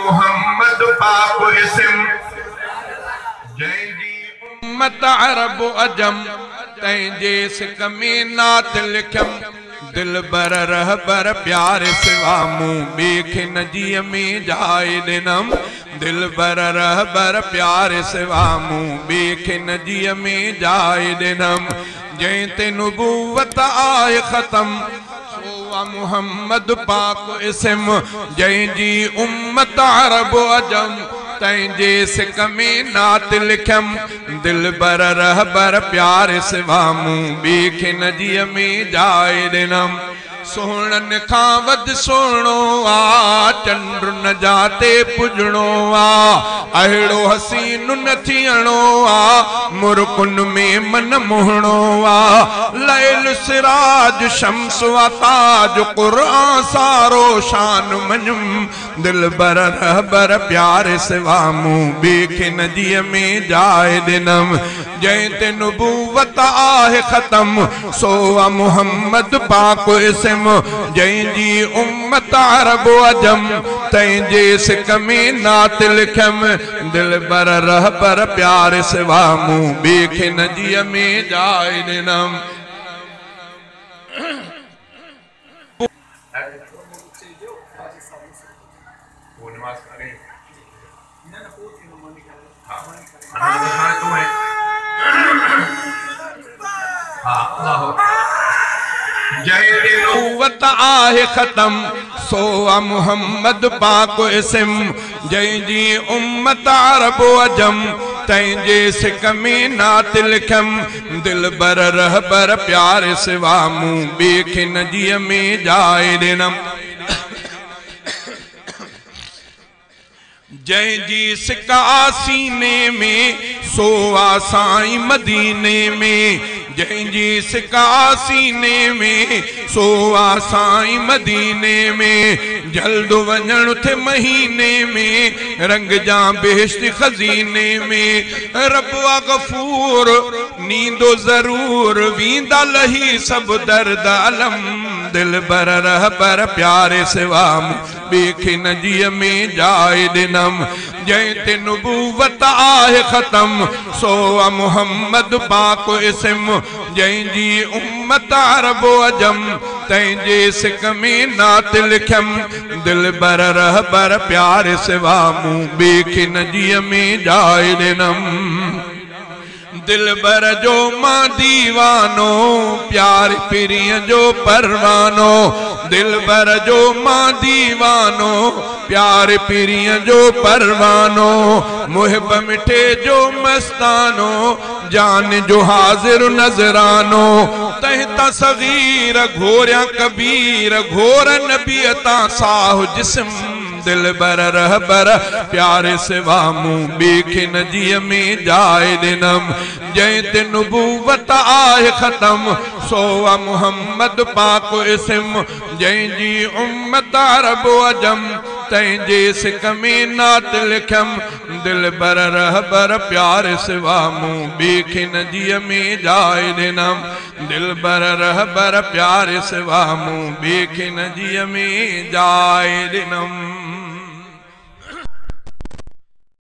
मोहम्मद पाक इस्म जय जी उम्मत अरब अजम तैंजे सिक में नात लिखम दिल बर रहबर प्यारे सिवा मुँह बेख नजीअ में जाए दिनम दिल बर रहबर प्यारे सिवा मुँह बेख नजीअ में जाए दिनम जै ते नुबूवत आए ख़त्म मोहम्मद पाक इस्म जै जी उम्मत अरब अजम तैंजे सिक में नात लिखम दिल बर रहबर प्यारे सिवा मुँह बेख नजीअ में जाए दिनम सोहणन खां वध सोहणो आ चंद्र न जाते पुजणो आ अहिड़ो हसीन न थियणो आ मुरकुन में मन मोहणो आ लैल सिराज शम्स व ताज क़ुरान सारो शान मञम दिल बर रहबर प्यारे सिवा मुँह बेख नजीअ में जाए दिनम जै ते नुबूवत आहे ख़त्म सो आ मोहम्मद पाक इस्म जै जी उम्मत अरब अजम तैंजे सिक में नात लिखम दिल बर रहबर प्यारे सिवा मुँह बेख नजीअ में जाए दिनम क़ुव्वत आहे ख़त्म सो आ मोहम्मद पाक इस्म जै जी उम्मत अरब अजम तैंजे सिक में नात लिखम दिल बर रहबर प्यारे सिवा मुँह बेख नजीअ में जाए दिनम जै जी सिका सीने में सो आ साईं मदीने में जै जी सिका सीने में सो आ साईं मदीने में जल्द वञण थे महीने में रंग जा बेहश्त खजीने में रब आ गफूर नींदो जरूर वींदा लही सब दर्द अलम दिल बर रहबर प्यारे सिवा बेख नजीअ में जाए दिनम जै ते नुबूवत आहे ख़त्म सो आ मोहम्मद पाक इस्म जै जी उम्मत अरब अजम तैंजे सिक में नात लिखम दिल बर रहबर प्यारे सिवा मुँह बेख नजीअ में जाए दिनम दिल बर जो मां दीवानो प्यार पिरिय जो परवानो दिल बर जो मां दीवानो प्यार पिरिय जो परवानो मुहिब मिठे जो मस्तानो जान जो हाजिर नजरानो तहता सगीर घोरिया कबीर घोर नबी अता साहु जिस्म दिल बर रहबर प्यारे सिवा मुँह बेख नजीअ में जाए दिनम जै ते नुबूवत आहे ख़त्म सो आ मोहम्मद पाक इस्म जै जी उम्मत अरब अजम तैंजे सिक में नात लिखम दिल बर रहबर प्यारे सिवा मुँह बेख नजीअ में जाए दिनम दिल बर रहबर प्यारे सिवा मुँह बेख नजीअ में जाए दिनम।